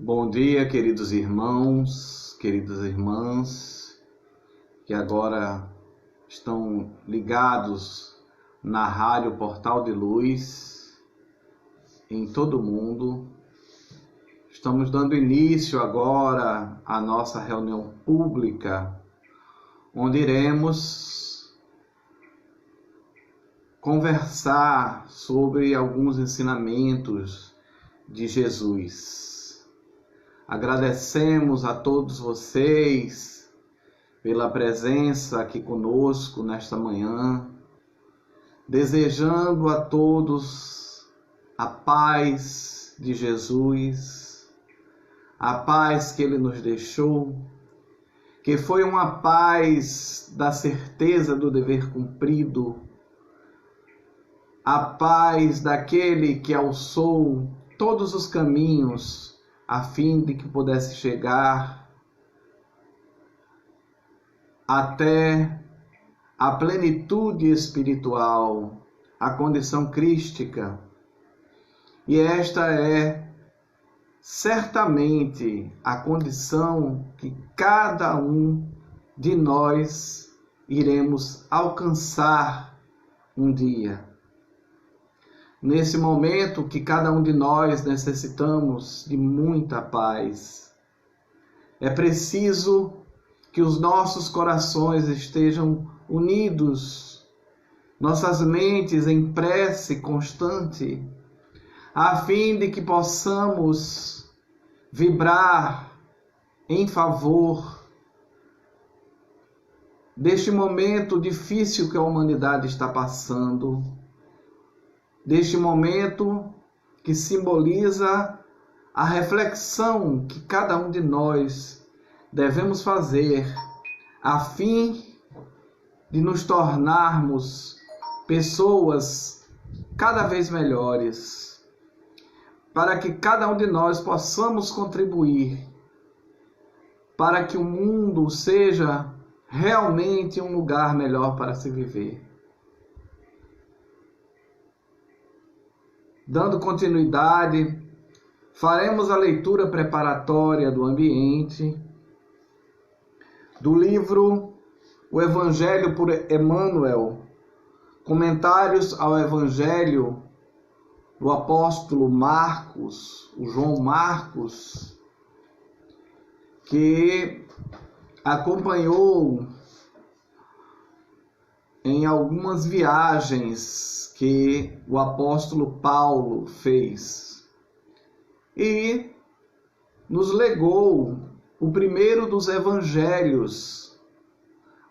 Bom dia, queridos irmãos, queridas irmãs, que agora estão ligados na Rádio Portal de Luz em todo o mundo. Estamos dando início agora à nossa reunião pública, onde iremos conversar sobre alguns ensinamentos de Jesus. Agradecemos a todos vocês pela presença aqui conosco nesta manhã, desejando a todos a paz de Jesus, a paz que Ele nos deixou, que foi uma paz da certeza do dever cumprido, a paz daquele que alçou todos os caminhos a fim de que pudesse chegar até a plenitude espiritual, a condição crística. E esta é certamente a condição que cada um de nós iremos alcançar um dia. Nesse momento que cada um de nós necessitamos de muita paz, é preciso que os nossos corações estejam unidos, nossas mentes em prece constante, a fim de que possamos vibrar em favor deste momento difícil que a humanidade está passando, deste momento que simboliza a reflexão que cada um de nós devemos fazer a fim de nos tornarmos pessoas cada vez melhores, para que cada um de nós possamos contribuir para que o mundo seja realmente um lugar melhor para se viver. Dando continuidade, faremos a leitura preparatória do ambiente do livro O Evangelho por Emmanuel, comentários ao Evangelho do apóstolo Marcos, o João Marcos, que acompanhou em algumas viagens que o apóstolo Paulo fez e nos legou o primeiro dos evangelhos,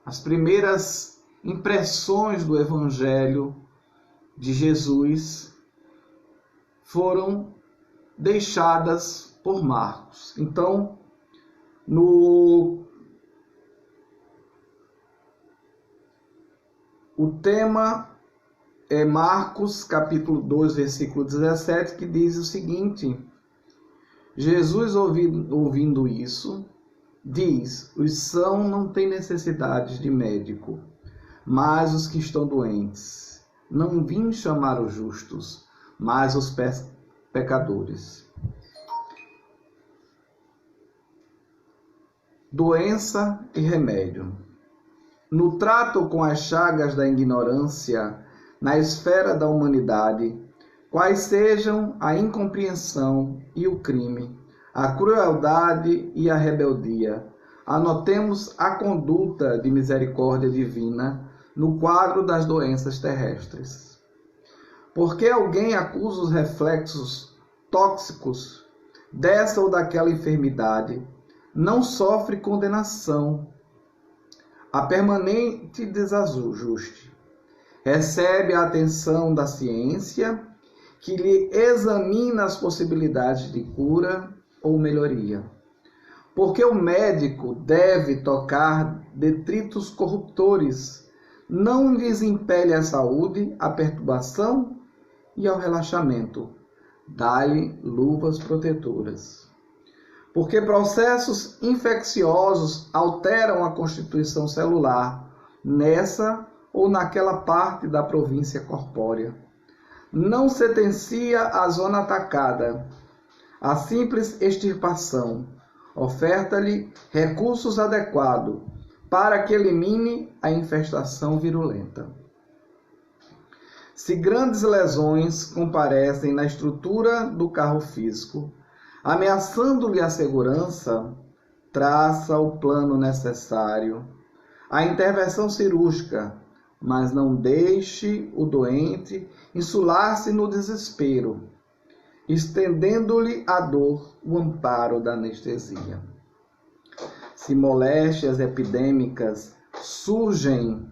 as primeiras impressões do evangelho de Jesus foram deixadas por Marcos. Então, o tema é Marcos, capítulo 2, versículo 17, que diz o seguinte: Jesus, ouvindo isso, diz: os sãos não têm necessidade de médico, mas os que estão doentes. Não vim chamar os justos, mas os pecadores. Doença e remédio. No trato com as chagas da ignorância na esfera da humanidade, quais sejam a incompreensão e o crime, a crueldade e a rebeldia, anotemos a conduta de misericórdia divina no quadro das doenças terrestres. Porque alguém acusa os reflexos tóxicos dessa ou daquela enfermidade, não sofre condenação, a permanente desajuste. Recebe a atenção da ciência, que lhe examina as possibilidades de cura ou melhoria. Porque o médico deve tocar detritos corruptores, não lhes impele a saúde, a perturbação e ao relaxamento. Dá-lhe luvas protetoras. Porque processos infecciosos alteram a constituição celular nessa ou naquela parte da província corpórea. Não sentencia a zona atacada, A simples extirpação oferta-lhe recursos adequados para que elimine a infestação virulenta. Se grandes lesões comparecem na estrutura do carro físico, ameaçando-lhe a segurança, traça o plano necessário, a intervenção cirúrgica, mas não deixe o doente insular-se no desespero, estendendo-lhe a dor o amparo da anestesia. Se moléstias epidêmicas surgem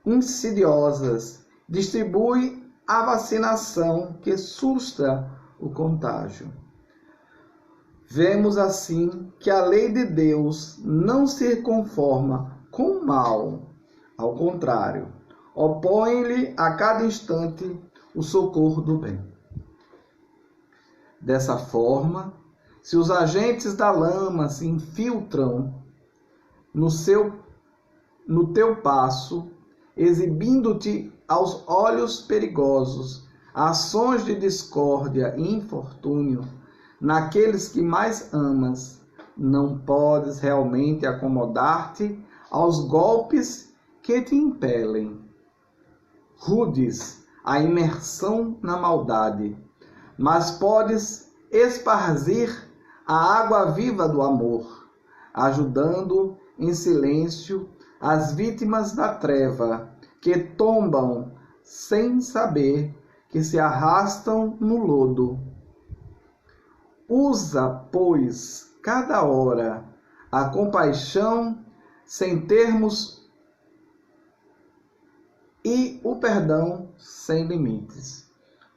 insidiosas, distribui a vacinação que susta o contágio. Vemos assim que a lei de Deus não se conforma com o mal, ao contrário, opõe-lhe a cada instante o socorro do bem. Dessa forma, se os agentes da lama se infiltram no teu passo, exibindo-te aos olhos perigosos ações de discórdia e infortúnio naqueles que mais amas, não podes realmente acomodar-te aos golpes que te impelem. Rudes a imersão na maldade, mas podes esparzir a água viva do amor, ajudando em silêncio as vítimas da treva, que tombam sem saber que se arrastam no lodo. Usa, pois, cada hora a compaixão sem termos e o perdão sem limites,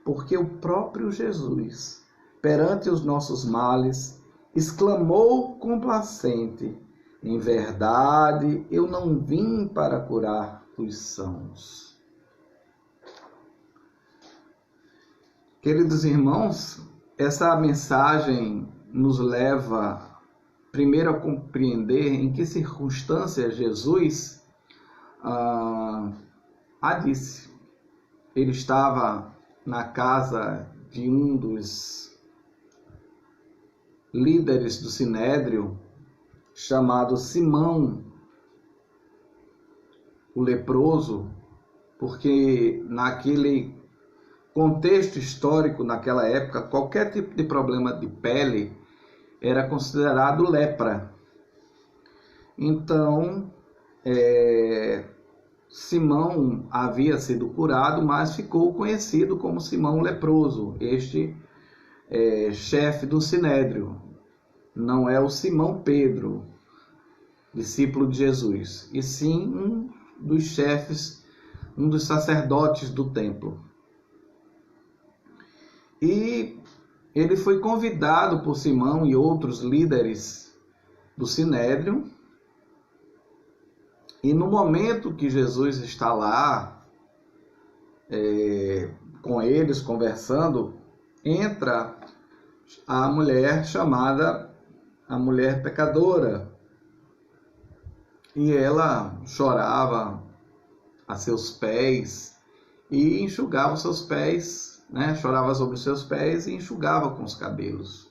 porque o próprio Jesus, perante os nossos males, exclamou complacente: em verdade, eu não vim para curar os sãos. Queridos irmãos, essa mensagem nos leva primeiro a compreender em que circunstâncias Jesus disse. Ele estava na casa de um dos líderes do Sinédrio, chamado Simão, o leproso, porque naquele contexto histórico, naquela época, qualquer tipo de problema de pele era considerado lepra. Então, Simão havia sido curado, mas ficou conhecido como Simão leproso, este chefe do Sinédrio. Não é o Simão Pedro, discípulo de Jesus, e sim um dos chefes, um dos sacerdotes do templo. E ele foi convidado por Simão e outros líderes do Sinédrio, e no momento que Jesus está lá com eles conversando, entra a mulher chamada a mulher pecadora, e ela chorava a seus pés e enxugava os seus pés, chorava sobre os seus pés e enxugava com os cabelos.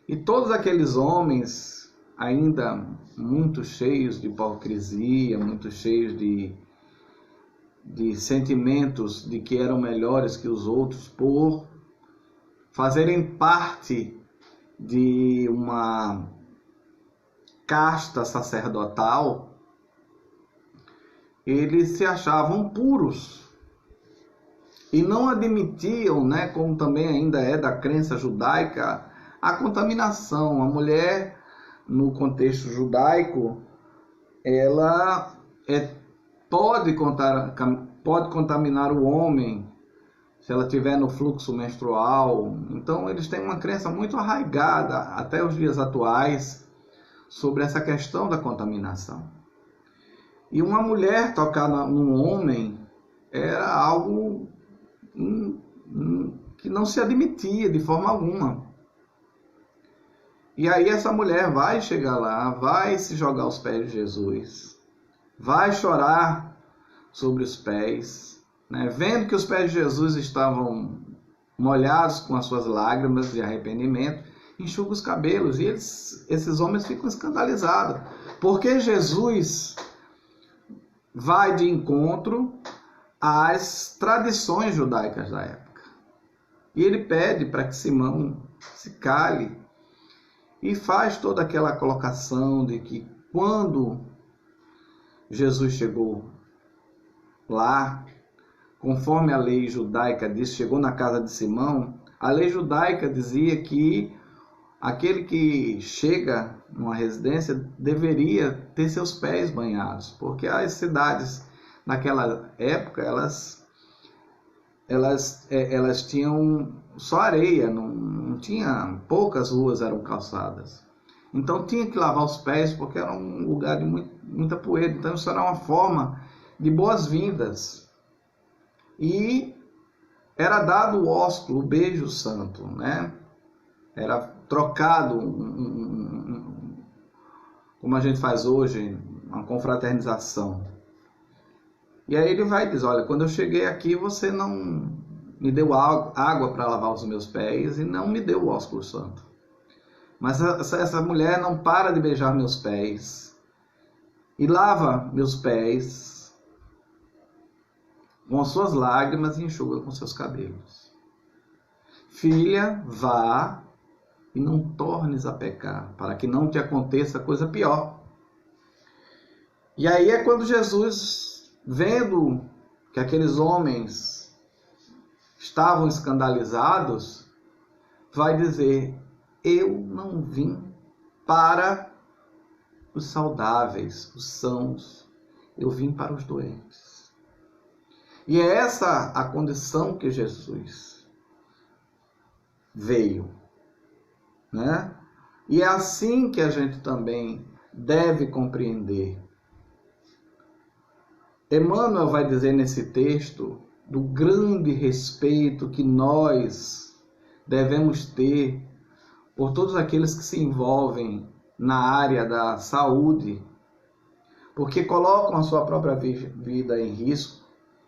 E todos aqueles homens, ainda muito cheios de hipocrisia, muito cheios de sentimentos de que eram melhores que os outros por fazerem parte de uma casta sacerdotal, eles se achavam puros e não admitiam, como também ainda é da crença judaica, a contaminação. A mulher, no contexto judaico, ela pode contaminar o homem se ela estiver no fluxo menstrual. Então eles têm uma crença muito arraigada até os dias atuais sobre essa questão da contaminação. E uma mulher tocar num homem era algo que não se admitia de forma alguma. E aí essa mulher vai chegar lá, vai se jogar aos pés de Jesus, vai chorar sobre os pés, vendo que os pés de Jesus estavam molhados com as suas lágrimas de arrependimento, enxuga os cabelos. E esses homens ficam escandalizados, porque Jesus vai de encontro às tradições judaicas da época. E ele pede para que Simão se cale e faz toda aquela colocação de que quando Jesus chegou lá, conforme a lei judaica diz, chegou na casa de Simão, a lei judaica dizia que aquele que chega numa residência deveria ter seus pés banhados, porque as cidades naquela época elas tinham só areia, não tinha, poucas ruas eram calçadas. Então tinha que lavar os pés porque era um lugar de muita poeira. Então isso era uma forma de boas-vindas. E era dado o ósculo, o beijo santo, né? Era trocado, como a gente faz hoje, uma confraternização. E aí ele vai dizer, olha, quando eu cheguei aqui você não me deu água para lavar os meus pés e não me deu o ósculo santo. Mas essa mulher não para de beijar meus pés e lava meus pés com as suas lágrimas e enxuga com seus cabelos. Filha, vá e não tornes a pecar, para que não te aconteça coisa pior. E aí é quando Jesus, vendo que aqueles homens estavam escandalizados, vai dizer, eu não vim para os saudáveis, os sãos, eu vim para os doentes. E é essa a condição que Jesus veio, né? E é assim que a gente também deve compreender. Emmanuel vai dizer nesse texto do grande respeito que nós devemos ter por todos aqueles que se envolvem na área da saúde, porque colocam a sua própria vida em risco,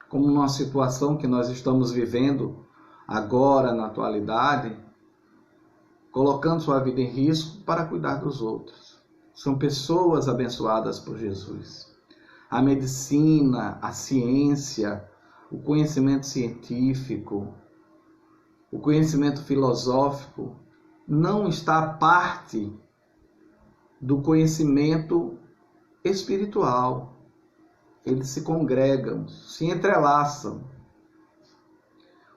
como numa situação que nós estamos vivendo agora, na atualidade, colocando sua vida em risco para cuidar dos outros. São pessoas abençoadas por Jesus. A medicina, a ciência, o conhecimento científico, o conhecimento filosófico, não está parte do conhecimento espiritual. Eles se congregam, se entrelaçam.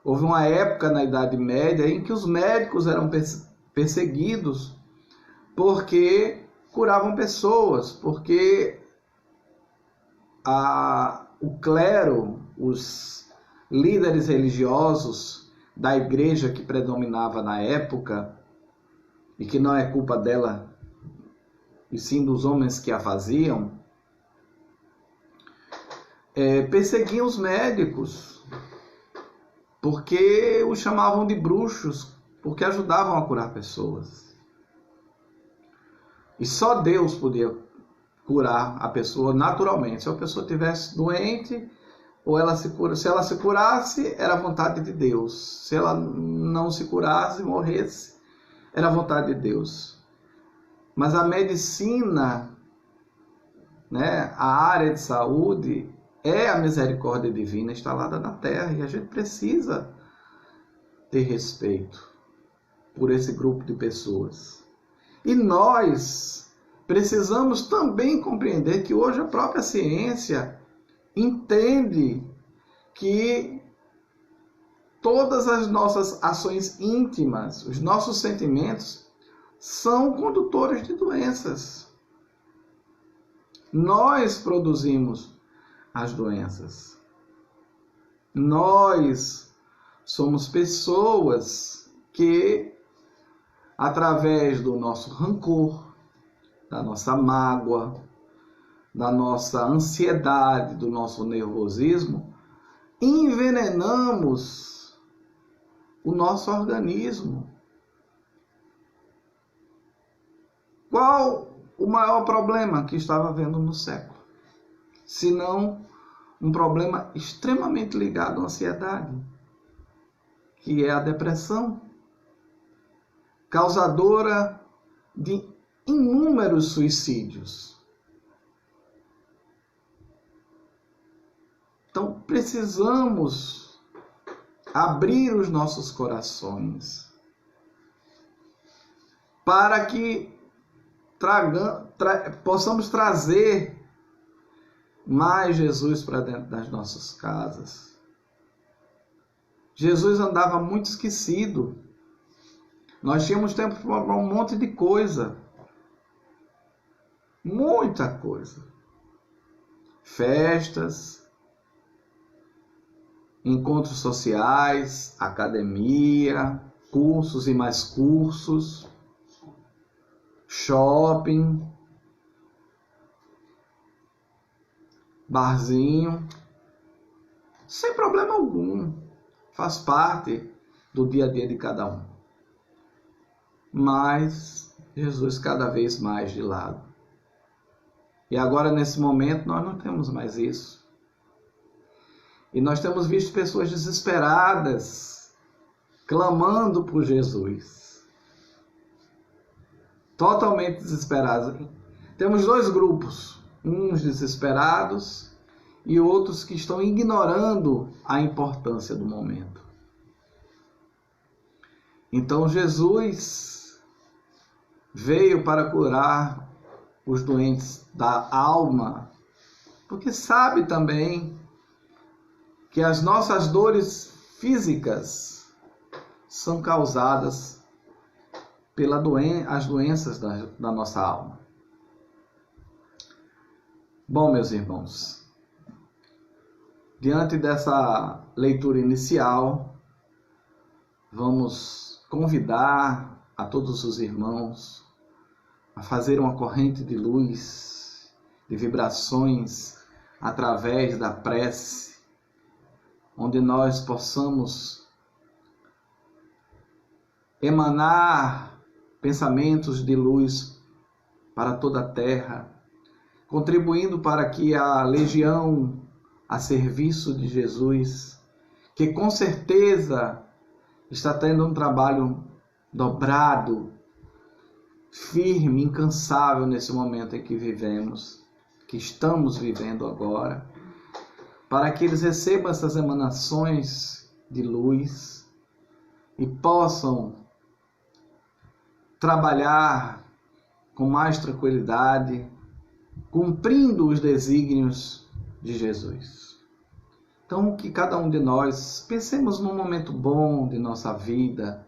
Houve uma época na Idade Média em que os médicos eram perseguidos porque curavam pessoas, porque o clero, os líderes religiosos da igreja que predominava na época, e que não é culpa dela, e sim dos homens que a faziam, perseguiam os médicos, porque os chamavam de bruxos, porque ajudavam a curar pessoas. E só Deus podia curar a pessoa naturalmente. Se a pessoa estivesse doente, ou se ela se curasse, era vontade de Deus. Se ela não se curasse, morresse, era vontade de Deus. Mas a medicina, né, a área de saúde, é a misericórdia divina instalada na terra, e a gente precisa ter respeito por esse grupo de pessoas. E nós precisamos também compreender que hoje a própria ciência entende que todas as nossas ações íntimas, os nossos sentimentos, são condutores de doenças. Nós produzimos as doenças. Nós somos pessoas que, através do nosso rancor, da nossa mágoa, da nossa ansiedade, do nosso nervosismo, envenenamos o nosso organismo. Qual o maior problema que estava havendo no século? Se não um problema extremamente ligado à ansiedade, que é a depressão, causadora de inúmeros suicídios. Então, precisamos abrir os nossos corações para que possamos trazer mais Jesus para dentro das nossas casas. Jesus andava muito esquecido. Nós tínhamos tempo para um monte de coisa. Muita coisa. Festas, encontros sociais, academia, cursos e mais cursos, shopping, barzinho, sem problema algum, faz parte do dia a dia de cada um. Mas Jesus cada vez mais de lado. E agora, nesse momento, nós não temos mais isso. E nós temos visto pessoas desesperadas, clamando por Jesus. Totalmente desesperadas. Temos dois grupos, uns desesperados e outros que estão ignorando a importância do momento. Então Jesus veio para curar os doentes da alma, porque sabe também que as nossas dores físicas são causadas pelas doenças da nossa alma. Bom, meus irmãos, diante dessa leitura inicial, vamos convidar a todos os irmãos a fazer uma corrente de luz, de vibrações através da prece, onde nós possamos emanar pensamentos de luz para toda a terra, contribuindo para que a legião a serviço de Jesus, que com certeza está tendo um trabalho dobrado, firme, incansável nesse momento em que vivemos, que estamos vivendo agora, para que eles recebam essas emanações de luz e possam trabalhar com mais tranquilidade, cumprindo os desígnios de Jesus. Então, que cada um de nós pensemos num momento bom de nossa vida,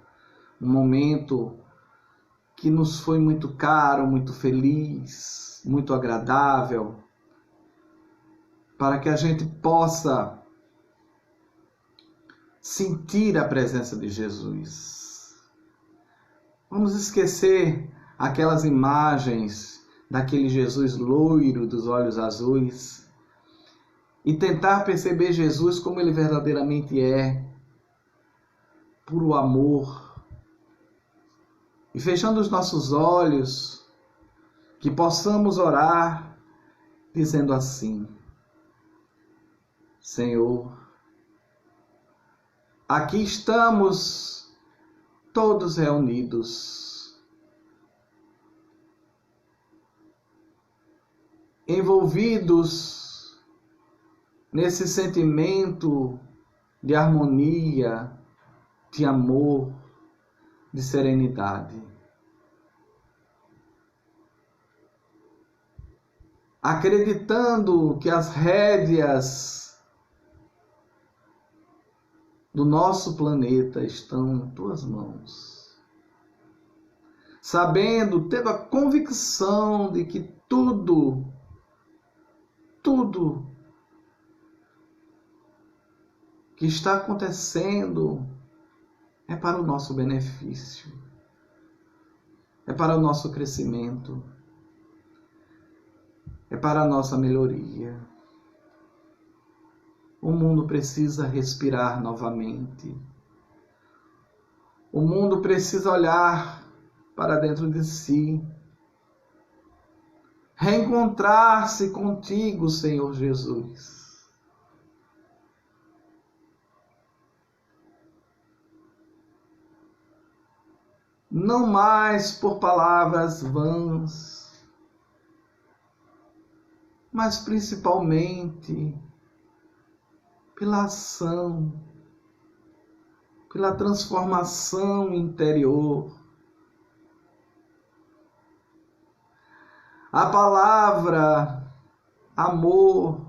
um momento que nos foi muito caro, muito feliz, muito agradável, para que a gente possa sentir a presença de Jesus. Vamos esquecer aquelas imagens daquele Jesus loiro dos olhos azuis e tentar perceber Jesus como ele verdadeiramente é, puro amor. E fechando os nossos olhos, que possamos orar dizendo assim: Senhor, aqui estamos todos reunidos, envolvidos nesse sentimento de harmonia, de amor, de serenidade. Acreditando que as rédeas do nosso planeta estão em tuas mãos. Sabendo, tendo a convicção de que tudo que está acontecendo é para o nosso benefício, é para o nosso crescimento, é para a nossa melhoria. O mundo precisa respirar novamente. O mundo precisa olhar para dentro de si, reencontrar-se contigo, Senhor Jesus. não mais por palavras vãs, mas principalmente pela ação, pela transformação interior. A palavra amor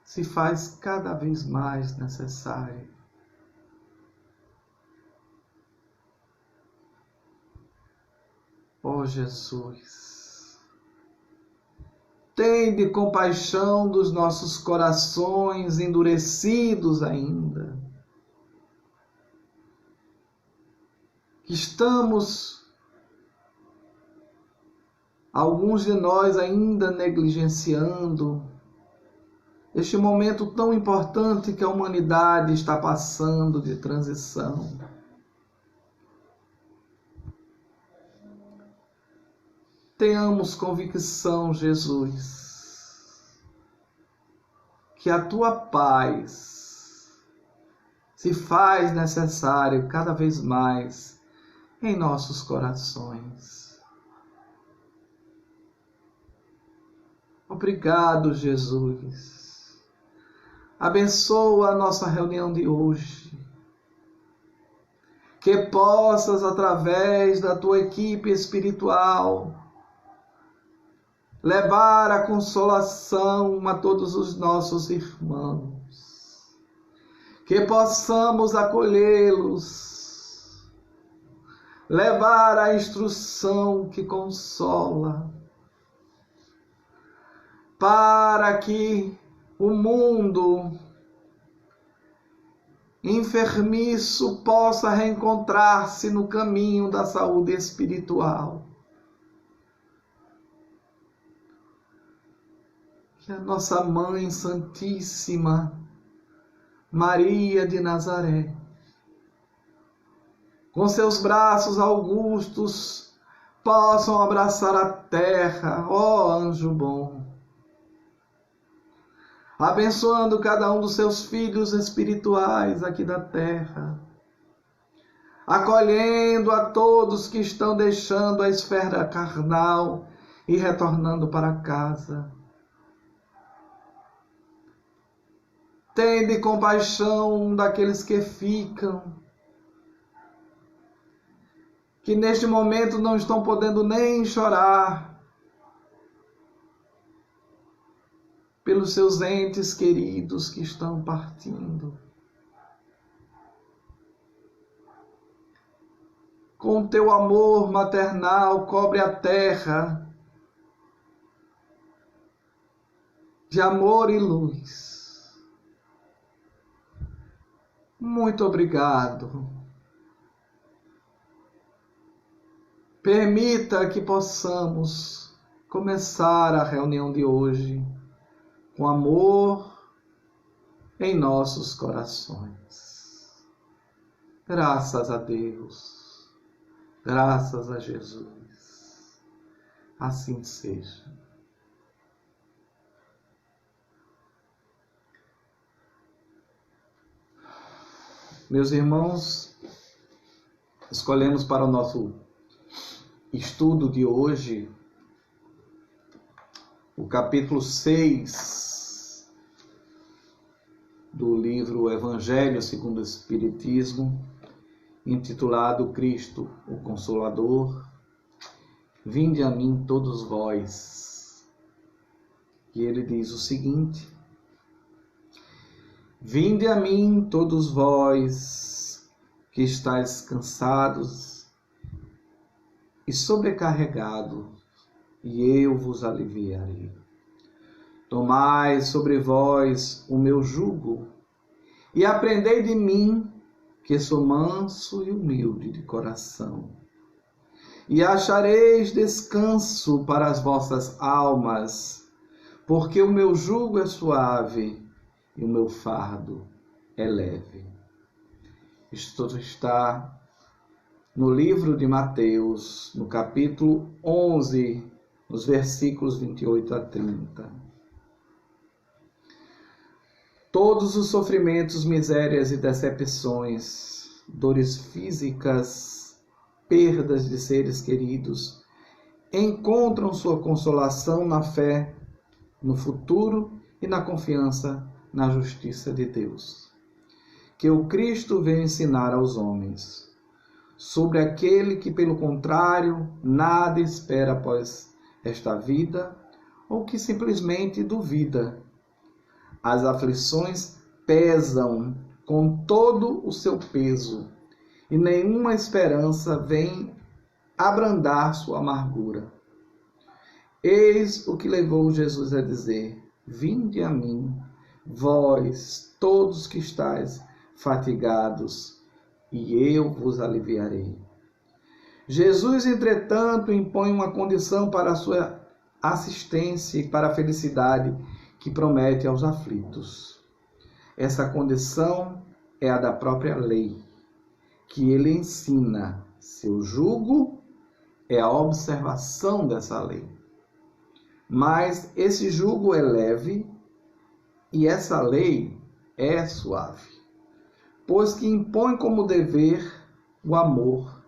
se faz cada vez mais necessária. Ó Jesus, tende compaixão dos nossos corações endurecidos ainda. Estamos, alguns de nós ainda negligenciando este momento tão importante que a humanidade está passando de transição. Tenhamos convicção, Jesus, que a tua paz se faz necessária cada vez mais em nossos corações. Obrigado, Jesus. Abençoa a nossa reunião de hoje. Que possas, através da tua equipe espiritual, levar a consolação a todos os nossos irmãos. Que possamos acolhê-los, levar a instrução que consola, para que o mundo enfermiço possa reencontrar-se no caminho da saúde espiritual. Que a nossa Mãe Santíssima, Maria de Nazaré, com seus braços augustos, possam abraçar a terra, ó anjo bom, abençoando cada um dos seus filhos espirituais aqui da terra, acolhendo a todos que estão deixando a esfera carnal e retornando para casa. Tende compaixão daqueles que ficam, que neste momento não estão podendo nem chorar pelos seus entes queridos que estão partindo. Com teu amor maternal, cobre a terra de amor e luz. Muito obrigado. Permita que possamos começar a reunião de hoje com amor em nossos corações. Graças a Deus, graças a Jesus. Assim seja. Meus irmãos, escolhemos para o nosso estudo de hoje o capítulo 6 do livro Evangelho segundo o Espiritismo, intitulado Cristo, o Consolador. Vinde a mim todos vós. E ele diz o seguinte: Vinde a mim todos vós que estáis cansados e sobrecarregados, e eu vos aliviarei. Tomai sobre vós o meu jugo e aprendei de mim, que sou manso e humilde de coração, e achareis descanso para as vossas almas, porque o meu jugo é suave e o meu fardo é leve. Isto está no livro de Mateus, no capítulo 11, nos versículos 28 a 30. Todos os sofrimentos, misérias e decepções dores físicas, perdas de seres queridos, encontram sua consolação na fé no futuro e na confiança na justiça de Deus, que o Cristo veio ensinar aos homens, sobre aquele que, pelo contrário, nada espera após esta vida, ou que simplesmente duvida. As aflições pesam com todo o seu peso, e nenhuma esperança vem abrandar sua amargura. Eis o que levou Jesus a dizer: vinde a mim, vós todos que estáis fatigados, e eu vos aliviarei. Jesus, entretanto, impõe uma condição para a sua assistência e para a felicidade que promete aos aflitos. Essa condição é a da própria lei, que ele ensina. Seu jugo é a observação dessa lei. Mas esse jugo é leve e essa lei é suave, pois que impõe como dever o amor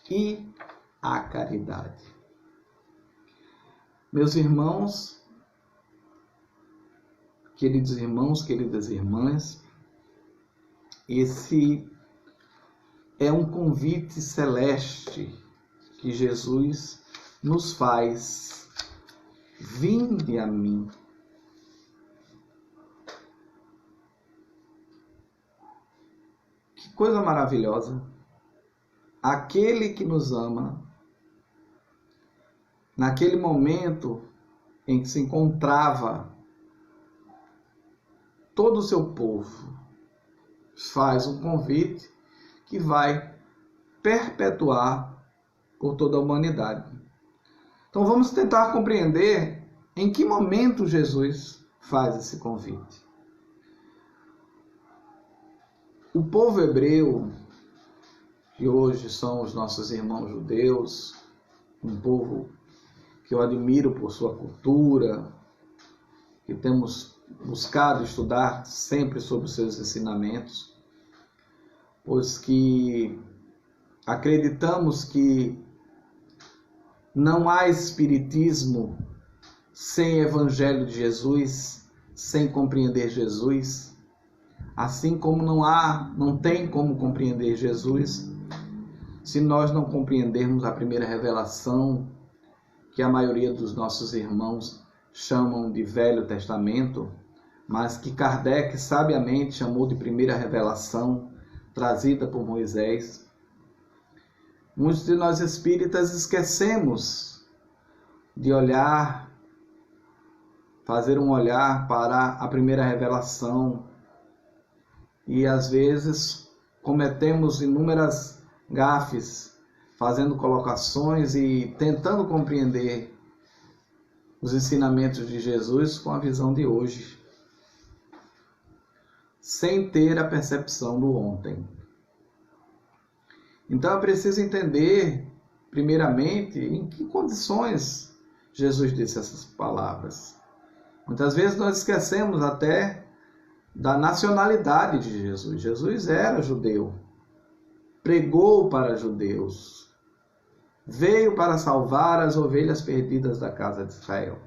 e a caridade. Meus irmãos, queridas irmãs, esse é um convite celeste que Jesus nos faz. Vinde a mim. Que coisa maravilhosa. Aquele que nos ama, naquele momento em que se encontrava todo o seu povo, faz um convite que vai perpetuar por toda a humanidade. Então vamos tentar compreender em que momento Jesus faz esse convite. O povo hebreu, que hoje são os nossos irmãos judeus, um povo que eu admiro por sua cultura, que temos buscado estudar sempre sobre os seus ensinamentos, pois que acreditamos que não há espiritismo sem evangelho de Jesus, sem compreender Jesus, assim como não tem como compreender Jesus se nós não compreendermos a primeira revelação, que a maioria dos nossos irmãos chamam de Velho Testamento, mas que Kardec sabiamente chamou de primeira revelação, trazida por Moisés. Muitos de nós espíritas esquecemos de olhar, fazer um olhar para a primeira revelação, e às vezes cometemos inúmeras gafes, fazendo colocações e tentando compreender os ensinamentos de Jesus com a visão de hoje, sem ter a percepção do ontem. Então é preciso entender, primeiramente, em que condições Jesus disse essas palavras. Muitas vezes nós esquecemos até da nacionalidade de Jesus. Jesus era judeu, pregou para judeus, veio para salvar as ovelhas perdidas da casa de Israel.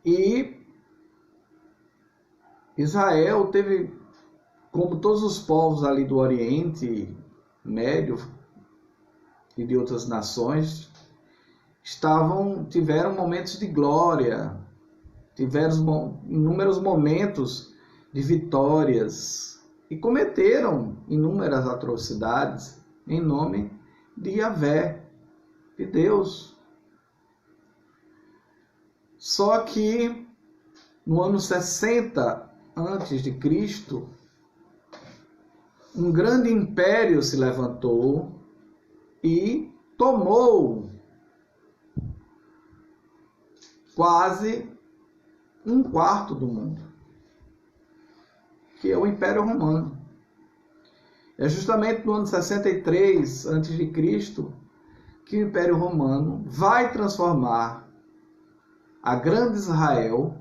E Israel teve, como todos os povos ali do Oriente Médio e de outras nações, tiveram momentos de glória, tiveram inúmeros momentos de vitórias e cometeram inúmeras atrocidades em nome de Yahvé, de Deus. Só que no ano 60 antes de Cristo, um grande império se levantou e tomou quase um quarto do mundo, que é o Império Romano. É justamente no ano 63 a.C. que o Império Romano vai transformar a Grande Israel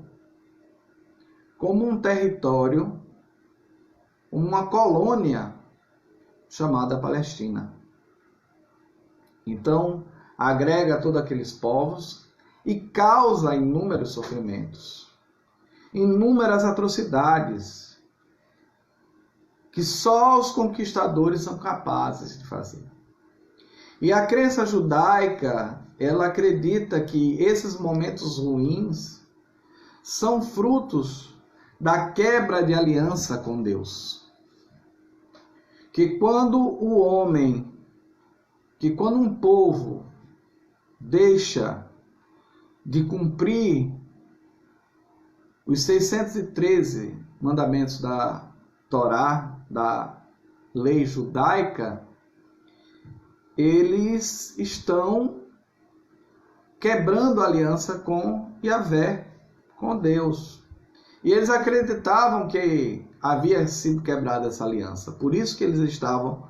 como um território uma colônia chamada Palestina. Então, agrega todos aqueles povos e causa inúmeros sofrimentos, inúmeras atrocidades que só os conquistadores são capazes de fazer. E a crença judaica, ela acredita que esses momentos ruins são frutos da quebra de aliança com Deus. Que quando um povo deixa de cumprir os 613 mandamentos da Torá, da lei judaica, eles estão quebrando a aliança com Yahvé, com Deus. E eles acreditavam que havia sido quebrada essa aliança. Por isso que eles estavam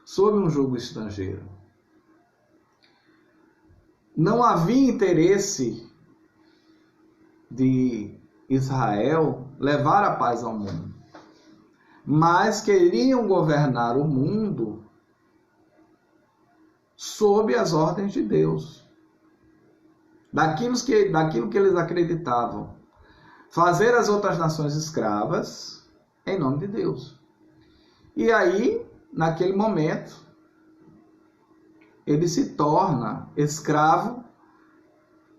sob um jugo estrangeiro. Não havia interesse de Israel levar a paz ao mundo, mas queriam governar o mundo sob as ordens de Deus, daquilo que eles acreditavam, fazer as outras nações escravas em nome de Deus. E aí, naquele momento, ele se torna escravo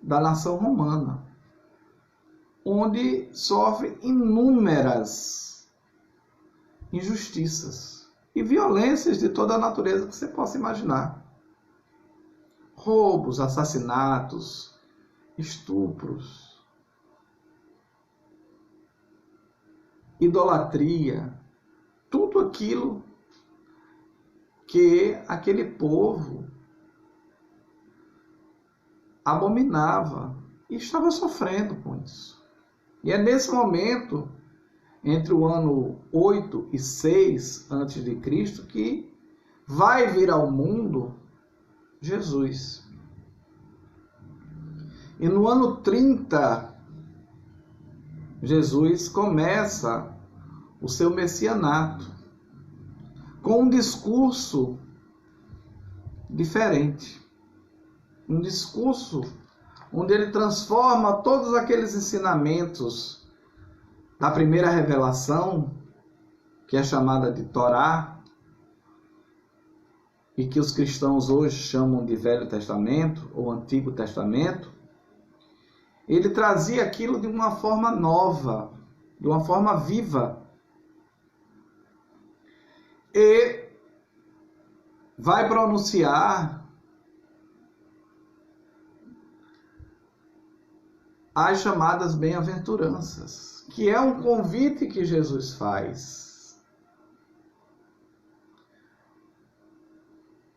da nação romana, onde sofre inúmeras injustiças e violências de toda a natureza que você possa imaginar. Roubos, assassinatos, estupros, idolatria, tudo aquilo que aquele povo abominava e estava sofrendo com isso. E é nesse momento, entre o ano 8 e 6 a.C., que vai vir ao mundo Jesus. E no ano 30, Jesus começa o seu messianato com um discurso diferente. Um discurso onde ele transforma todos aqueles ensinamentos da primeira revelação, que é chamada de Torá, e que os cristãos hoje chamam de Velho Testamento ou Antigo Testamento. Ele trazia aquilo de uma forma nova, de uma forma viva. E vai pronunciar as chamadas bem-aventuranças, que é um convite que Jesus faz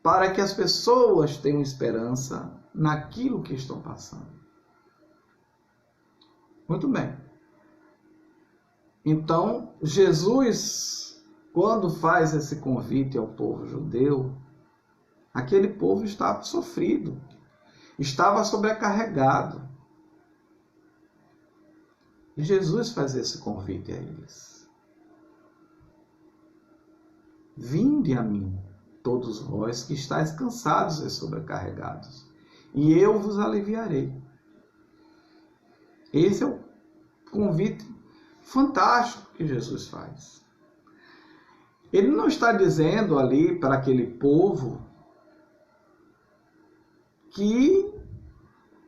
para que as pessoas tenham esperança naquilo que estão passando. Muito bem. Então, Jesus, quando faz esse convite ao povo judeu, aquele povo estava sofrido, estava sobrecarregado. E Jesus faz esse convite a eles. Vinde a mim, todos vós que estáis cansados e sobrecarregados, e eu vos aliviarei. Esse é o convite fantástico que Jesus faz. Ele não está dizendo ali para aquele povo que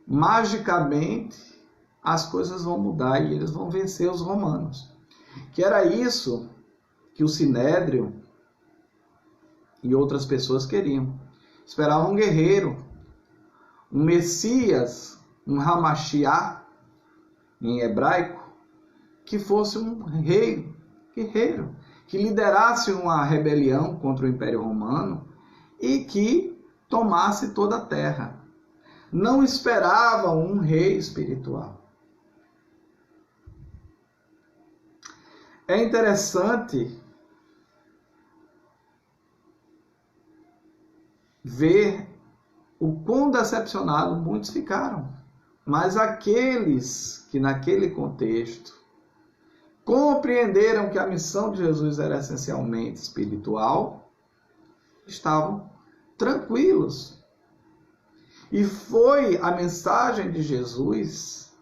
magicamente as coisas vão mudar e eles vão vencer os romanos. Que era isso que o Sinédrio e outras pessoas queriam. Esperavam um guerreiro, um Messias, um Hamashiach, em hebraico, que fosse um rei, guerreiro, que liderasse uma rebelião contra o Império Romano e que tomasse toda a terra. Não esperavam um rei espiritual. É interessante ver o quão decepcionados muitos ficaram. Mas aqueles que naquele contexto compreenderam que a missão de Jesus era essencialmente espiritual, estavam tranquilos. E foi a mensagem de Jesus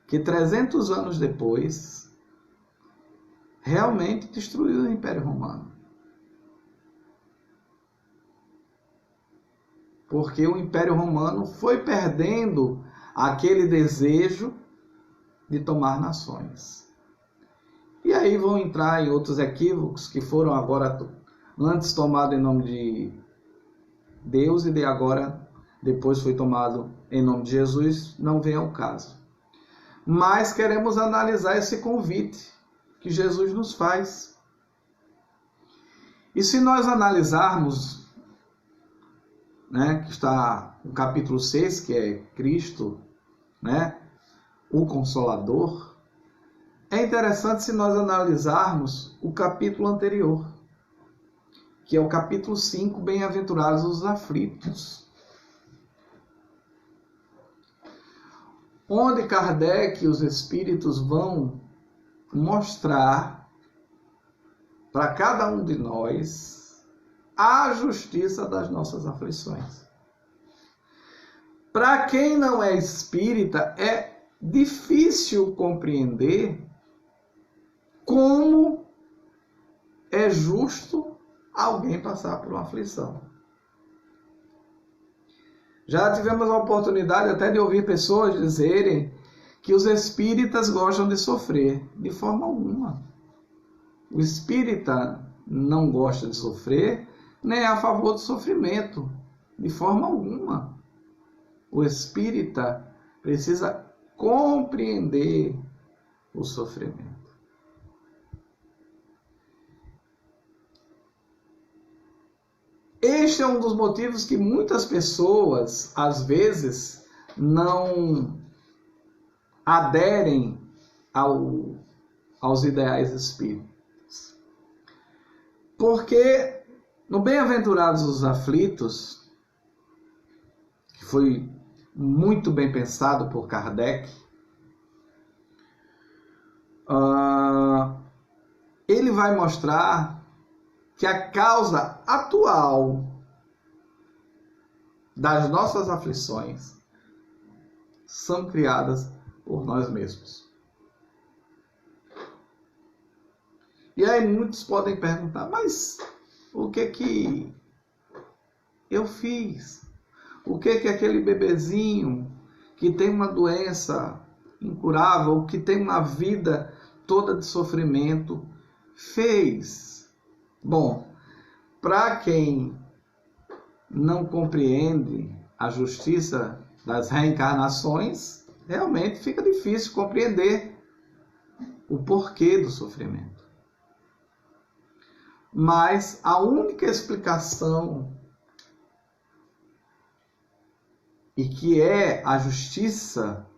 que 300 anos depois realmente destruiu o Império Romano. Porque o Império Romano foi perdendo aquele desejo de tomar nações. E aí vão entrar em outros equívocos que foram agora antes tomados em nome de Deus e depois foi tomado em nome de Jesus, não vem ao caso. Mas queremos analisar esse convite que Jesus nos faz. E se nós analisarmos, que está no capítulo 6, que é Cristo, o Consolador, é interessante se nós analisarmos o capítulo anterior, que é o capítulo 5, Bem-aventurados os aflitos, onde Kardec e os Espíritos vão mostrar para cada um de nós a justiça das nossas aflições. Para quem não é espírita, é difícil compreender como é justo alguém passar por uma aflição. Já tivemos a oportunidade até de ouvir pessoas dizerem que os espíritas gostam de sofrer. De forma alguma. O espírita não gosta de sofrer, nem é a favor do sofrimento. De forma alguma. O espírita precisa compreender o sofrimento. Este é um dos motivos que muitas pessoas, às vezes, não aderem aos ideais espíritas. Porque no Bem-aventurados os aflitos, que foi muito bem pensado por Kardec, ele vai mostrar que a causa atual das nossas aflições são criadas por nós mesmos. E aí muitos podem perguntar, mas o que eu fiz? O que aquele bebezinho que tem uma doença incurável, que tem uma vida toda de sofrimento, fez? Bom, para quem não compreende a justiça das reencarnações, realmente fica difícil compreender o porquê do sofrimento. Mas a única explicação, e que é a justiça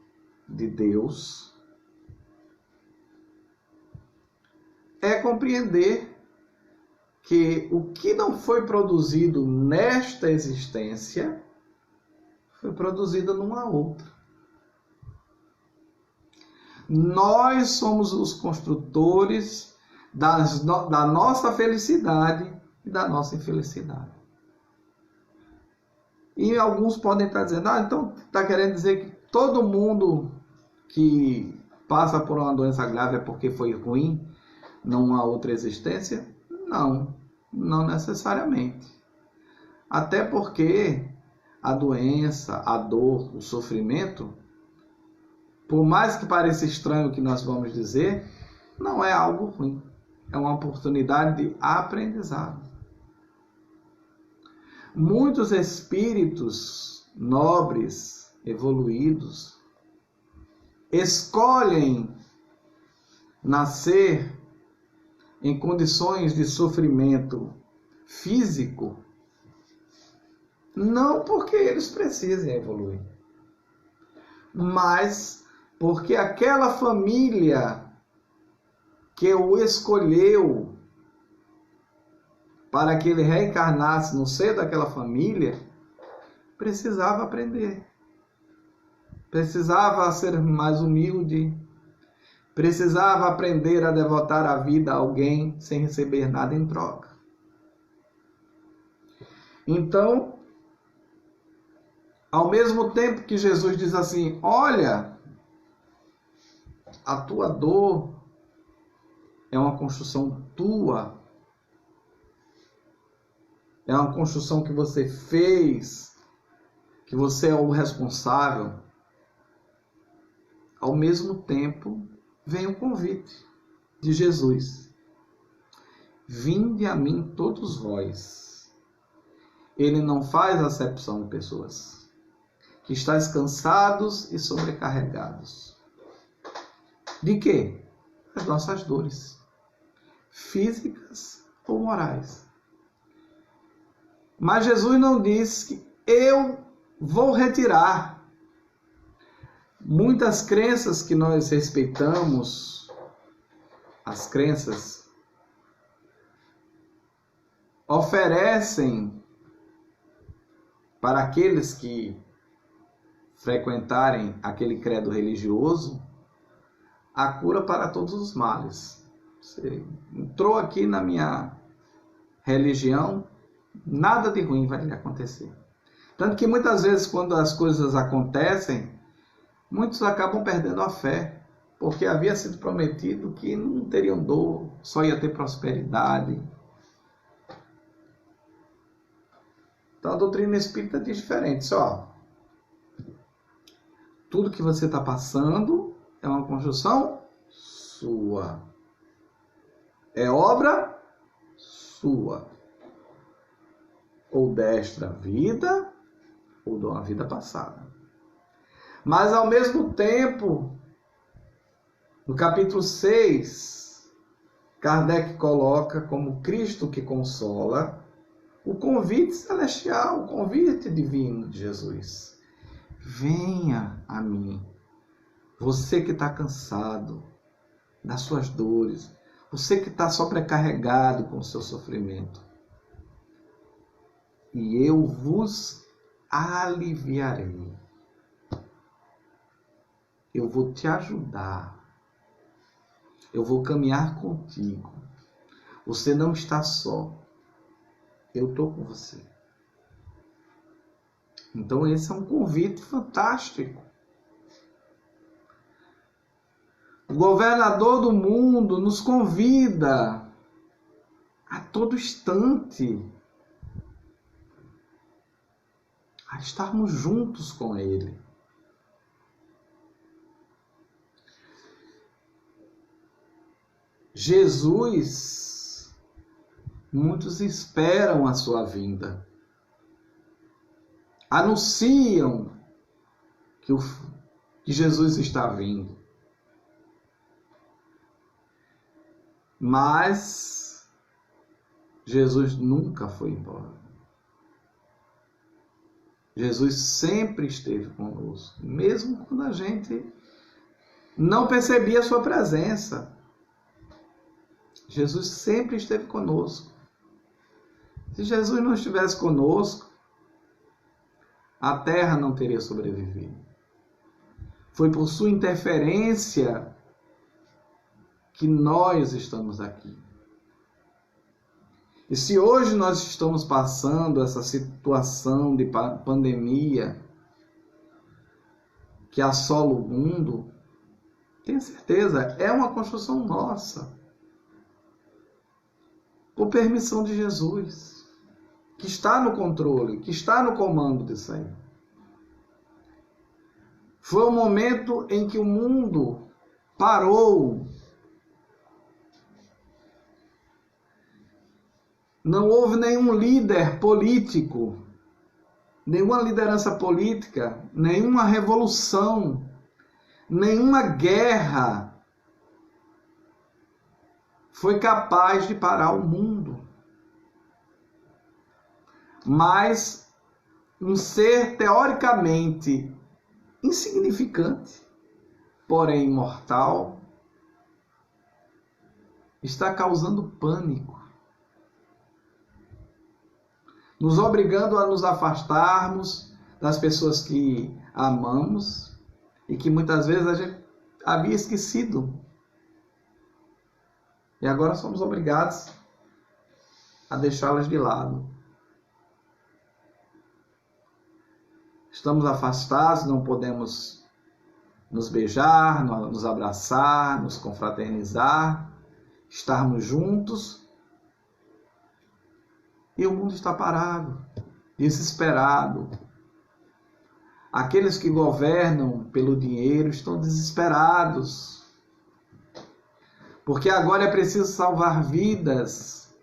de Deus, é compreender que o que não foi produzido nesta existência foi produzido numa outra. Nós somos os construtores da nossa felicidade e da nossa infelicidade. E alguns podem estar dizendo, então está querendo dizer que todo mundo que passa por uma doença grave é porque foi ruim numa outra existência? Não necessariamente. Até porque a doença, a dor, o sofrimento, por mais que pareça estranho o que nós vamos dizer, não é algo ruim. É uma oportunidade de aprendizado. Muitos espíritos nobres, evoluídos, escolhem nascer em condições de sofrimento físico, não porque eles precisem evoluir, mas porque aquela família que o escolheu para que ele reencarnasse no seio daquela família, precisava aprender. Precisava ser mais humilde, precisava aprender a devotar a vida a alguém sem receber nada em troca. Então, ao mesmo tempo que Jesus diz assim: olha, a tua dor é uma construção tua, é uma construção que você fez, que você é o responsável. Ao mesmo tempo, vem o convite de Jesus: vinde a mim todos vós. Ele não faz acepção de pessoas que estáis cansados e sobrecarregados. De quê? As nossas dores, físicas ou morais. Mas Jesus não diz que eu vou retirar. Muitas crenças que nós respeitamos, as crenças, oferecem para aqueles que frequentarem aquele credo religioso a cura para todos os males. Você entrou aqui na minha religião, nada de ruim vai lhe acontecer. Tanto que muitas vezes, quando as coisas acontecem, muitos acabam perdendo a fé, porque havia sido prometido que não teriam dor, só ia ter prosperidade. Então a doutrina espírita diz diferente, só. Tudo que você está passando é uma construção sua. É obra sua. Ou desta vida, ou de uma vida passada. Mas ao mesmo tempo, no capítulo 6, Kardec coloca como Cristo que consola o convite celestial, o convite divino de Jesus. Venha a mim, você que está cansado das suas dores, você que está sobrecarregado com o seu sofrimento, e eu vos aliviarei. Eu vou te ajudar. Eu vou caminhar contigo. Você não está só. Eu estou com você. Então esse é um convite fantástico. O governador do mundo nos convida a todo instante a estarmos juntos com ele. Jesus, muitos esperam a sua vinda. Anunciam que Jesus está vindo. Mas Jesus nunca foi embora. Jesus sempre esteve conosco, mesmo quando a gente não percebia a sua presença. Jesus sempre esteve conosco. Se Jesus não estivesse conosco, a terra não teria sobrevivido. Foi por sua interferência que nós estamos aqui. E se hoje nós estamos passando essa situação de pandemia que assola o mundo, tenha certeza, é uma construção nossa. Por permissão de Jesus, que está no controle, que está no comando disso aí. Foi o momento em que o mundo parou. Não houve nenhum líder político, nenhuma liderança política, nenhuma revolução, nenhuma guerra foi capaz de parar o mundo. Mas um ser teoricamente insignificante, porém imortal, está causando pânico, nos obrigando a nos afastarmos das pessoas que amamos e que muitas vezes a gente havia esquecido E agora somos obrigados a deixá-las de lado. Estamos afastados, não podemos nos beijar, nos abraçar, nos confraternizar, estarmos juntos. E o mundo está parado, desesperado. Aqueles que governam pelo dinheiro estão desesperados. Porque agora é preciso salvar vidas.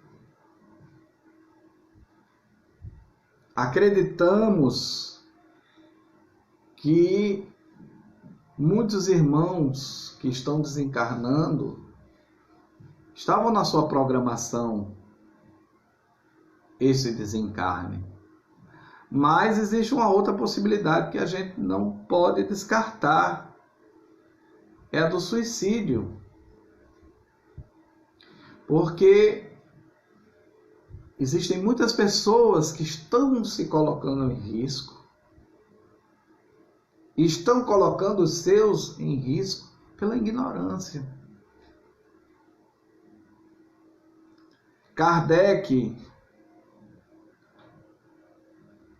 Acreditamos que muitos irmãos que estão desencarnando estavam na sua programação esse desencarne. Mas existe uma outra possibilidade que a gente não pode descartar. É a do suicídio. Porque existem muitas pessoas que estão se colocando em risco. E estão colocando os seus em risco pela ignorância. Kardec,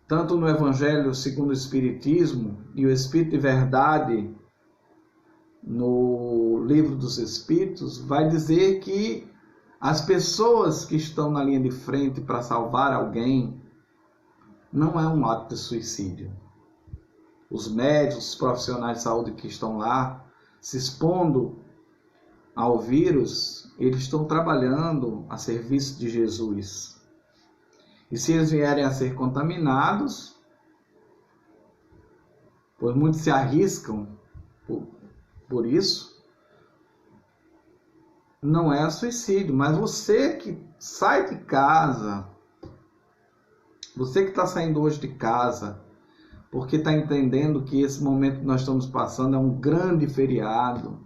tanto no Evangelho segundo o Espiritismo e o Espírito de Verdade, no Livro dos Espíritos, vai dizer que as pessoas que estão na linha de frente para salvar alguém não é um ato de suicídio. Os médicos, os profissionais de saúde que estão lá se expondo ao vírus, eles estão trabalhando a serviço de Jesus. E se eles vierem a ser contaminados, pois muitos se arriscam por isso, não é suicídio. Mas você que sai de casa, você que está saindo hoje de casa, porque está entendendo que esse momento que nós estamos passando é um grande feriado,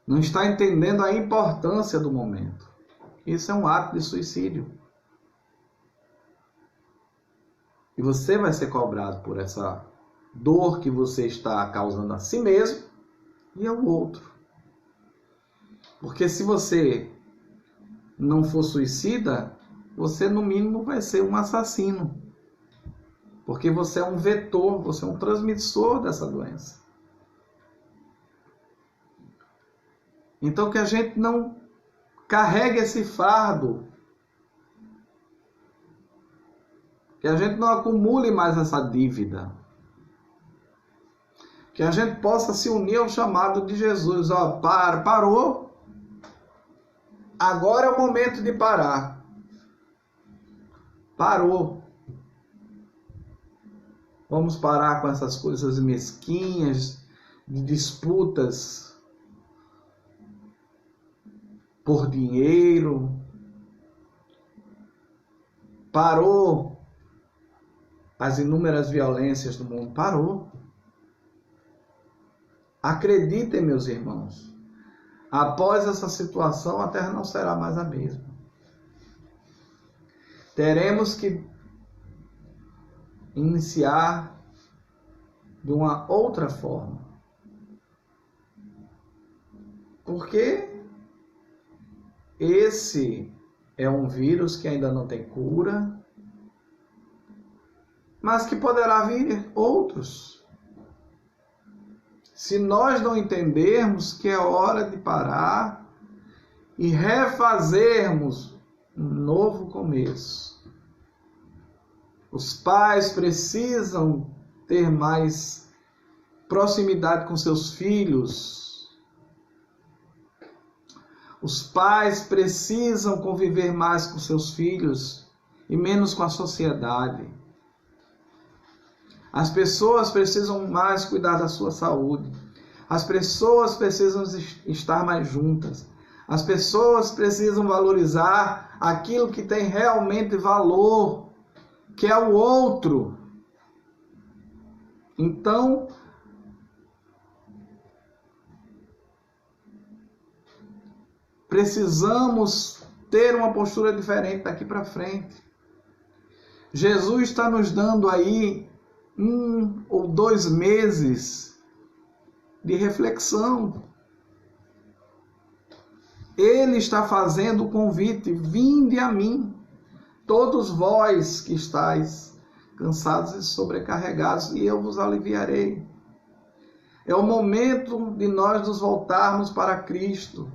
não está entendendo a importância do momento. Isso é um ato de suicídio. E você vai ser cobrado por essa dor que você está causando a si mesmo e ao outro. Porque se você não for suicida, você no mínimo vai ser um assassino. Porque você é um vetor, você é um transmissor dessa doença. Então que a gente não carregue esse fardo. Que a gente não acumule mais essa dívida. Que a gente possa se unir ao chamado de Jesus. Ó, parou. Agora é o momento de parar. Parou. Vamos parar com essas coisas mesquinhas, de disputas por dinheiro. Parou as inúmeras violências do mundo. Parou. Acreditem, meus irmãos. Após essa situação, a Terra não será mais a mesma. Teremos que iniciar de uma outra forma. Porque esse é um vírus que ainda não tem cura, mas que poderá vir outros. Se nós não entendermos que é hora de parar e refazermos um novo começo. Os pais precisam ter mais proximidade com seus filhos. Os pais precisam conviver mais com seus filhos e menos com a sociedade. As pessoas precisam mais cuidar da sua saúde. As pessoas precisam estar mais juntas. As pessoas precisam valorizar aquilo que tem realmente valor, que é o outro. Então, precisamos ter uma postura diferente daqui para frente. Jesus está nos dando aí 1 ou 2 meses de reflexão. Ele está fazendo o convite: vinde a mim, todos vós que estáis cansados e sobrecarregados, e eu vos aliviarei. É o momento de nós nos voltarmos para Cristo.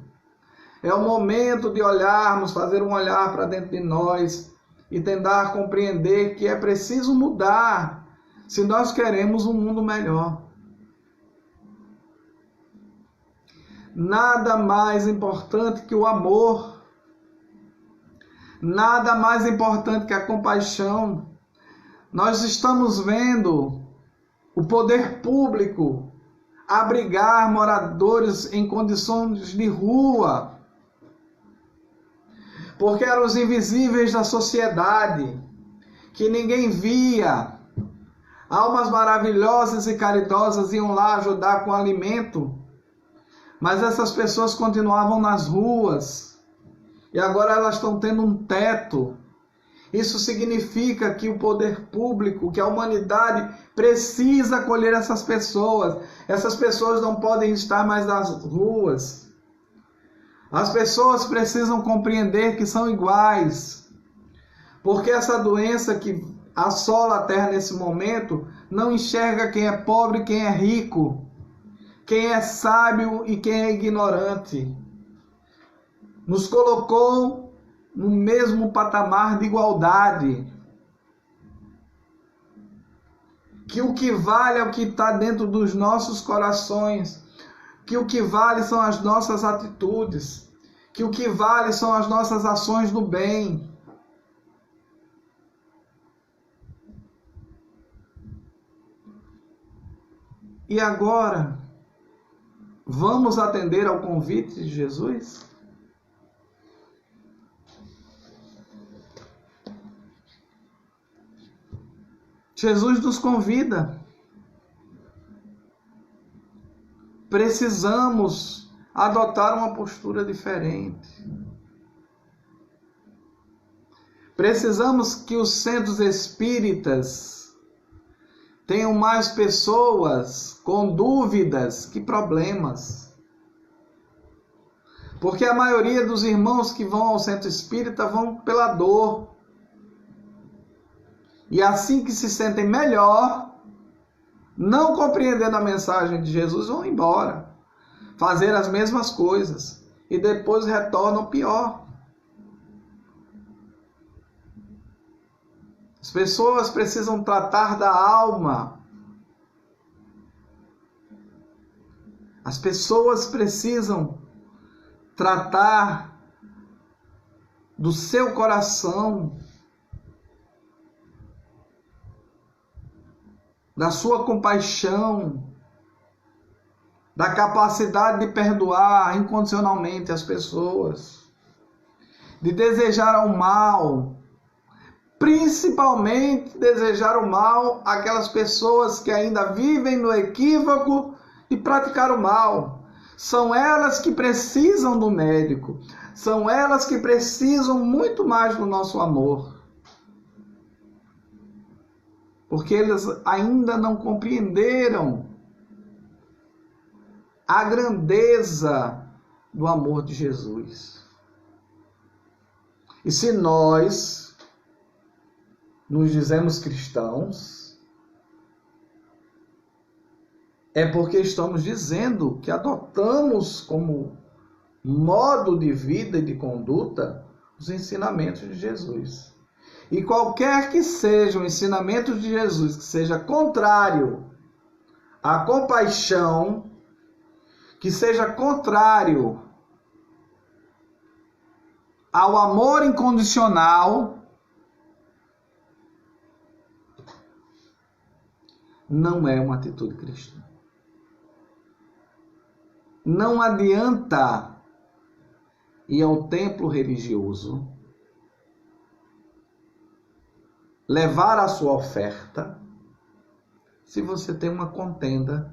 É o momento de olharmos, fazer um olhar para dentro de nós e tentar compreender que é preciso mudar se nós queremos um mundo melhor. Nada mais importante que o amor. Nada mais importante que a compaixão. Nós estamos vendo o poder público abrigar moradores em condições de rua, porque eram os invisíveis da sociedade, que ninguém via. Almas maravilhosas e caridosas iam lá ajudar com alimento, mas essas pessoas continuavam nas ruas, e agora elas estão tendo um teto. Isso significa que o poder público, que a humanidade precisa acolher essas pessoas. Essas pessoas não podem estar mais nas ruas. As pessoas precisam compreender que são iguais. Porque essa doença que assola a terra nesse momento não enxerga quem é pobre e quem é rico, quem é sábio e quem é ignorante. Nos colocou no mesmo patamar de igualdade. Que o que vale é o que está dentro dos nossos corações. Que o que vale são as nossas atitudes. Que o que vale são as nossas ações do bem. E agora, vamos atender ao convite de Jesus? Jesus nos convida. Precisamos adotar uma postura diferente. Precisamos que os centros espíritas tenham mais pessoas com dúvidas que problemas. Porque a maioria dos irmãos que vão ao centro espírita vão pela dor. E assim que se sentem melhor, não compreendendo a mensagem de Jesus, vão embora, fazer as mesmas coisas e depois retornam pior. As pessoas precisam tratar da alma. As pessoas precisam tratar do seu coração, da sua compaixão, da capacidade de perdoar incondicionalmente as pessoas, de desejar o mal, principalmente desejar o mal àquelas pessoas que ainda vivem no equívoco de praticar o mal. São elas que precisam do médico, são elas que precisam muito mais do nosso amor. Porque eles ainda não compreenderam a grandeza do amor de Jesus. E se nós nos dizemos cristãos, é porque estamos dizendo que adotamos como modo de vida e de conduta os ensinamentos de Jesus. E qualquer que seja o ensinamento de Jesus, que seja contrário à compaixão, que seja contrário ao amor incondicional, não é uma atitude cristã. Não adianta ir ao templo religioso, levar a sua oferta, se você tem uma contenda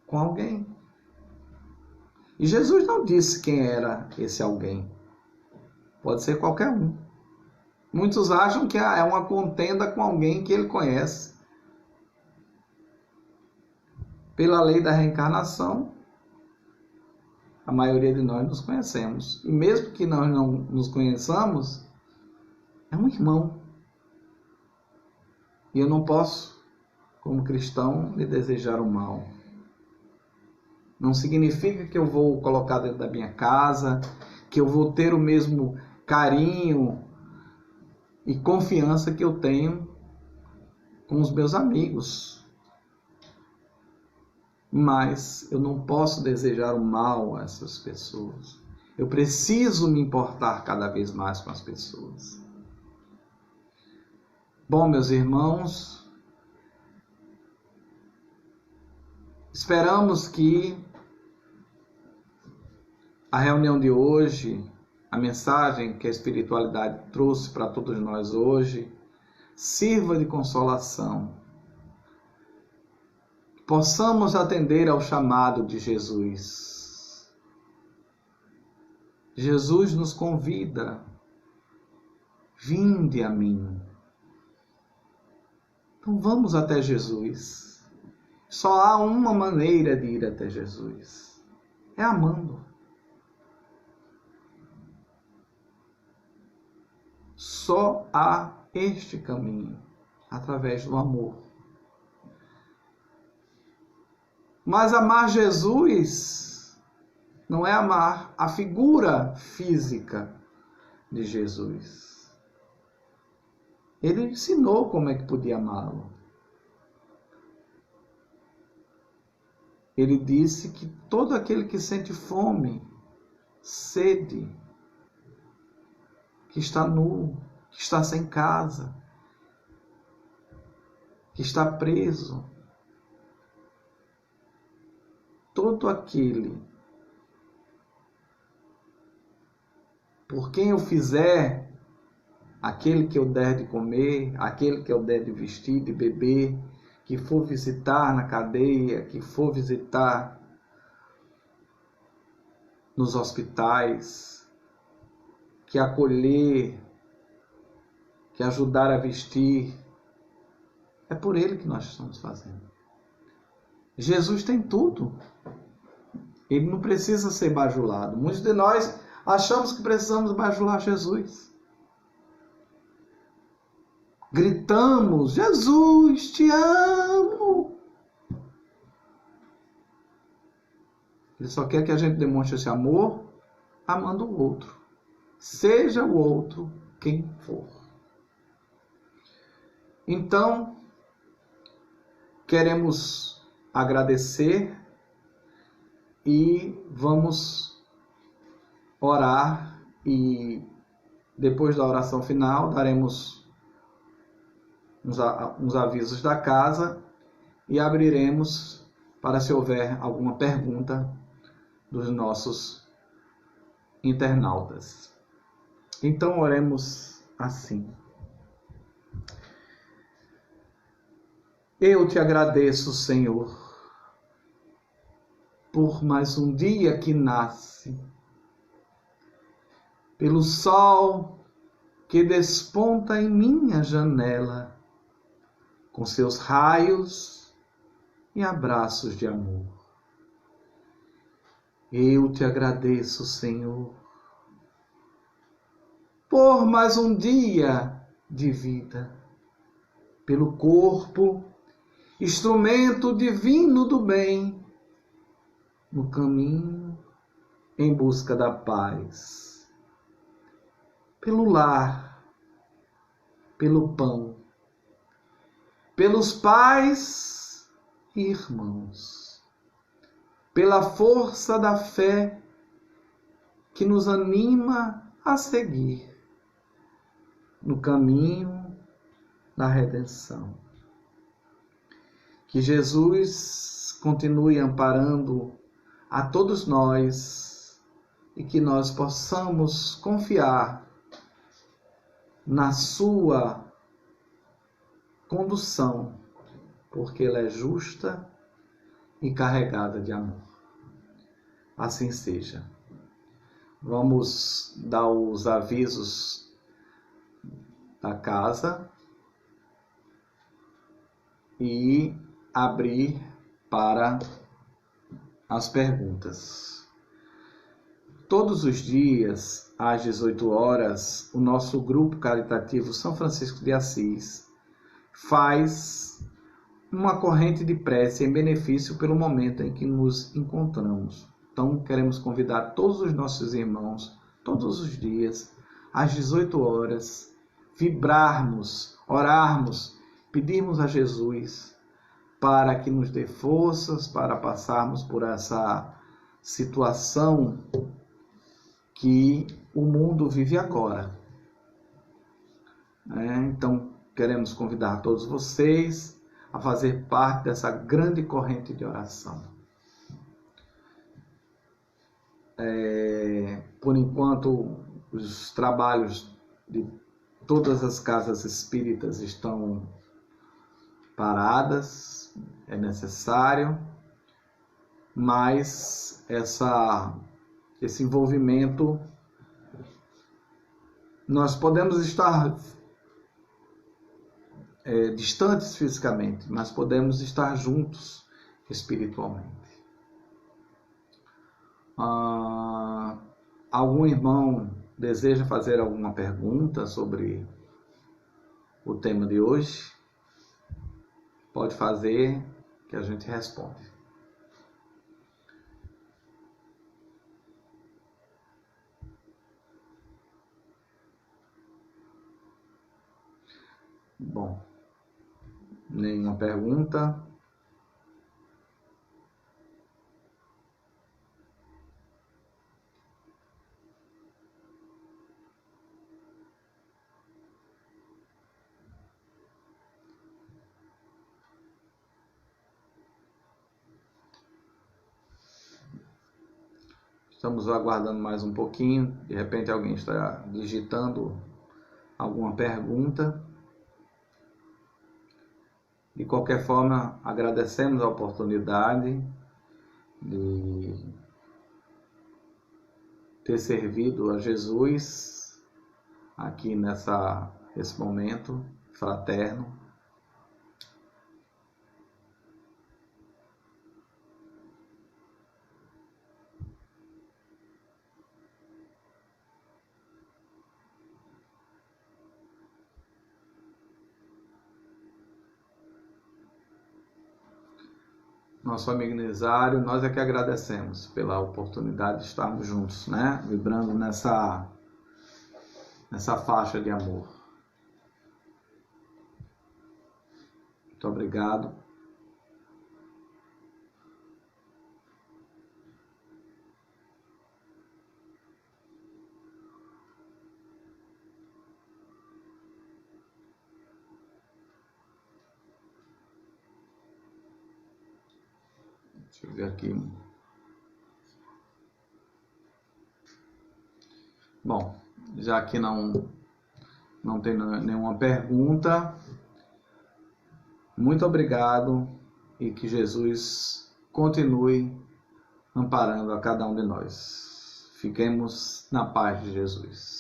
com alguém. E Jesus não disse quem era esse alguém. Pode ser qualquer um. Muitos acham que é uma contenda com alguém que ele conhece. Pela lei da reencarnação, a maioria de nós nos conhecemos. E mesmo que nós não nos conheçamos, é um irmão. E eu não posso, como cristão, lhe desejar o mal. Não significa que eu vou colocar dentro da minha casa, que eu vou ter o mesmo carinho e confiança que eu tenho com os meus amigos. Mas eu não posso desejar o mal a essas pessoas. Eu preciso me importar cada vez mais com as pessoas. Bom, meus irmãos, esperamos que a reunião de hoje, a mensagem que a espiritualidade trouxe para todos nós hoje, sirva de consolação. Possamos atender ao chamado de Jesus. Jesus nos convida: vinde a mim. Então vamos até Jesus. Só há uma maneira de ir até Jesus: é amando. Só há este caminho, através do amor. Mas amar Jesus não é amar a figura física de Jesus. Ele ensinou como é que podia amá-lo. Ele disse que todo aquele que sente fome, sede, que está nu, que está sem casa, que está preso, todo aquele por quem eu fizer, aquele que eu der de comer, aquele que eu der de vestir, de beber, que for visitar na cadeia, que for visitar nos hospitais, que acolher, que ajudar a vestir, é por ele que nós estamos fazendo. Jesus tem tudo. Ele não precisa ser bajulado. Muitos de nós achamos que precisamos bajular Jesus. Gritamos: Jesus, te amo. Ele só quer que a gente demonstre esse amor amando o outro. Seja o outro quem for. Então, queremos agradecer e vamos orar, e depois da oração final daremos uns avisos da casa e abriremos para se houver alguma pergunta dos nossos internautas. Então oremos assim. Eu te agradeço, Senhor, por mais um dia que nasce, pelo sol que desponta em minha janela, com seus raios e abraços de amor. Eu te agradeço, Senhor, por mais um dia de vida, pelo corpo, instrumento divino do bem, no caminho em busca da paz, pelo lar, pelo pão, pelos pais e irmãos, pela força da fé que nos anima a seguir no caminho da redenção. Que Jesus continue amparando a todos nós e que nós possamos confiar na sua condução, porque ela é justa e carregada de amor. Assim seja. Vamos dar os avisos da casa e abrir para as perguntas. Todos os dias, às 18 horas, o nosso grupo caritativo São Francisco de Assis faz uma corrente de prece em benefício pelo momento em que nos encontramos. Então, queremos convidar todos os nossos irmãos, todos os dias, às 18 horas, vibrarmos, orarmos, pedirmos a Jesus para que nos dê forças para passarmos por essa situação que o mundo vive agora. Então, queremos convidar todos vocês a fazer parte dessa grande corrente de oração. Por enquanto, os trabalhos de todas as casas espíritas estão paradas, é necessário, mas esse envolvimento, nós podemos estar distantes fisicamente, mas podemos estar juntos espiritualmente. Algum irmão deseja fazer alguma pergunta sobre o tema de hoje? Pode fazer, que a gente responde. Bom, nenhuma pergunta. Estamos aguardando mais um pouquinho. De repente alguém está digitando alguma pergunta. De qualquer forma, agradecemos a oportunidade de ter servido a Jesus aqui nesse momento fraterno. Nosso amigo Nizário, nós é que agradecemos pela oportunidade de estarmos juntos, né? Vibrando nessa faixa de amor. Muito obrigado. Deixa eu ver aqui. Bom, já que não tem nenhuma pergunta, muito obrigado e que Jesus continue amparando a cada um de nós. Fiquemos na paz de Jesus.